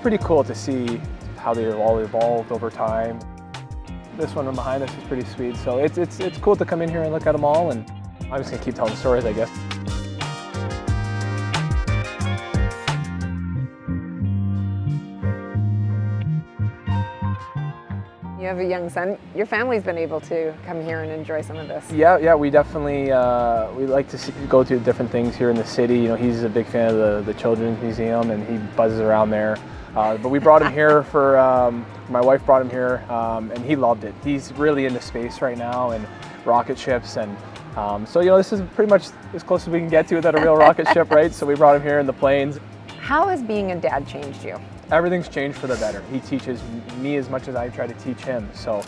pretty cool to see how they've all evolved over time. This one behind us is pretty sweet, so it's cool to come in here and look at them all, and I'm just gonna keep telling stories, I guess. You have a young son. Your family's been able to come here and enjoy some of this. Yeah, we definitely we like to go to different things here in the city. You know, he's a big fan of the Children's Museum, and he buzzes around there. But we brought him here for my wife brought him here, and he loved it. He's really into space right now and rocket ships, and so you know, this is pretty much as close as we can get to without a real rocket ship, right? So we brought him here in the planes. How has being a dad changed you? Everything's changed for the better. He teaches me as much as I try to teach him. So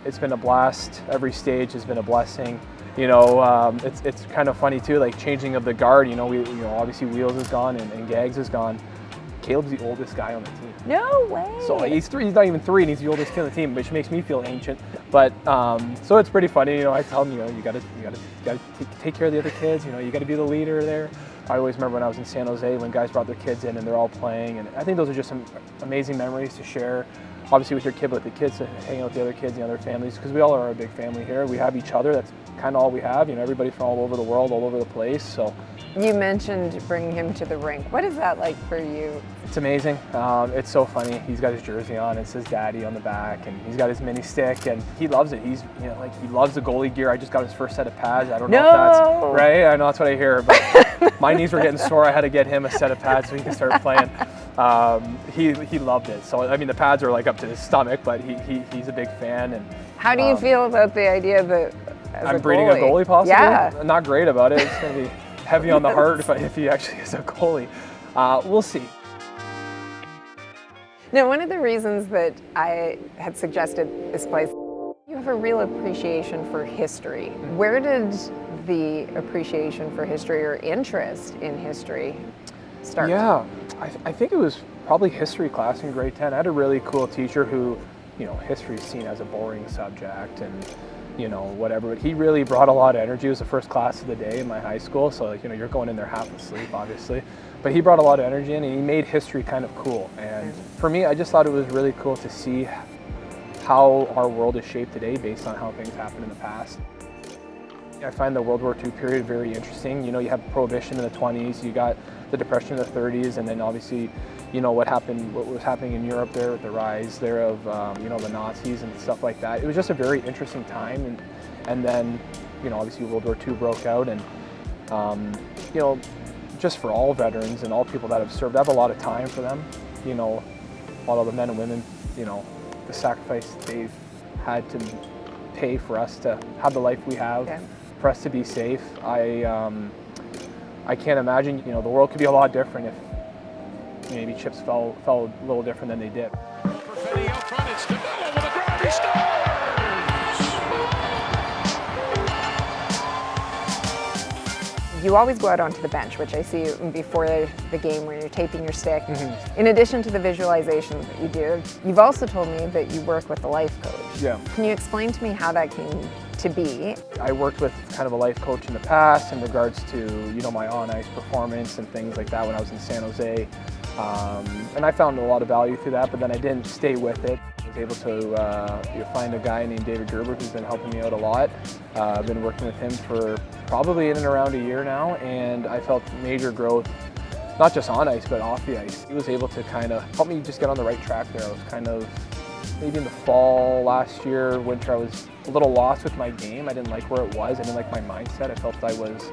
it's been a blast. Every stage has been a blessing. You know, it's kind of funny too, like changing of the guard. You know, obviously Wheels is gone and Gags is gone. Caleb's the oldest guy on the team. No way. So he's 3. He's not even 3, and he's the oldest kid on the team, which makes me feel ancient. But so it's pretty funny. You know, I tell him, you know, you gotta take care of the other kids. You know, you gotta be the leader there. I always remember when I was in San Jose when guys brought their kids in and they're all playing, and I think those are just some amazing memories to share. Obviously with your kid, but with the kids, to hang out with the other kids and the other families, because we all are a big family here. We have each other. That's kind of all we have. You know, everybody from all over the world, all over the place. So. You mentioned bringing him to the rink. What is that like for you? It's amazing. It's so funny. He's got his jersey on. It says "Daddy" on the back, and he's got his mini stick, and he loves it. He's, you know, like, he loves the goalie gear. I just got his first set of pads. I don't know if that's right. I know that's what I hear, but my knees were getting sore. I had to get him a set of pads so he could start playing. He loved it. So I mean, the pads are like up to his stomach, but he's a big fan. And how do you feel about the idea that I'm breeding a goalie possibly? Yeah. Not great about it. It's gonna be heavy on the heart if he actually is a goalie. We'll see. Now, one of the reasons that I had suggested this place, you have a real appreciation for history. Where did the appreciation for history or interest in history start? Yeah, I think it was probably history class in grade 10. I had a really cool teacher who, you know, history is seen as a boring subject and, you know, whatever, but he really brought a lot of energy. It was the first class of the day in my high school, so, like, you know, you're going in there half asleep, obviously, but he brought a lot of energy in, and he made history kind of cool. And for me, I just thought it was really cool to see how our world is shaped today based on how things happened in the past. I find the World War II period very interesting. You know, you have Prohibition in the 20s, you got the Depression in the 30s, and then obviously, you know, what was happening in Europe there with the rise there of, you know, the Nazis and stuff like that. It was just a very interesting time, and then, you know, obviously World War II broke out, and, you know, just for all veterans and all people that have served, I have a lot of time for them. You know, a lot of the men and women, you know, the sacrifice they've had to pay for us to have the life we have, for us to be safe. I can't imagine, you know, the world could be a lot different if maybe chips fell a little different than they did. Perfetti out front, it's DeMelo with a grab, he scores! You always go out onto the bench, which I see before the game where you're taping your stick. In addition to the visualizations that you do, you've also told me that you work with a life coach. Yeah. Can you explain to me how that came to be? I worked with kind of a life coach in the past in regards to, you know, my on-ice performance and things like that when I was in San Jose. And I found a lot of value through that, but then I didn't stay with it. I was able to find a guy named David Gerber who's been helping me out a lot. I've been working with him for probably in and around a year now, and I felt major growth, not just on ice, but off the ice. He was able to kind of help me just get on the right track there. I was kind of, maybe in the fall last year, winter, I was a little lost with my game. I didn't like where it was. I didn't like my mindset. I felt I was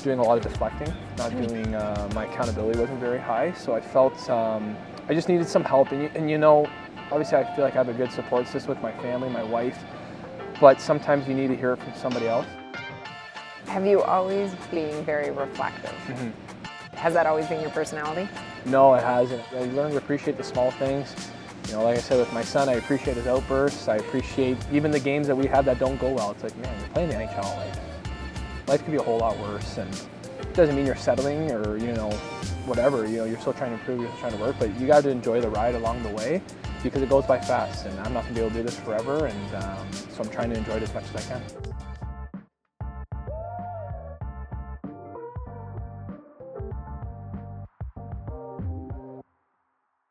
doing a lot of deflecting, not doing, my accountability wasn't very high. So I felt I just needed some help. And you know, obviously I feel like I have a good support system with my family, my wife, but sometimes you need to hear it from somebody else. Have you always been very reflective? Has that always been your personality? No, it hasn't. I learned to appreciate the small things. You know, like I said with my son, I appreciate his outbursts. I appreciate even the games that we have that don't go well. It's like, man, you're playing the NHL. Like, life could be a whole lot worse, and it doesn't mean you're settling or, you know, whatever. You know, you're still trying to improve, you're still trying to work, but you got to enjoy the ride along the way because it goes by fast, and I'm not going to be able to do this forever, and so I'm trying to enjoy it as much as I can.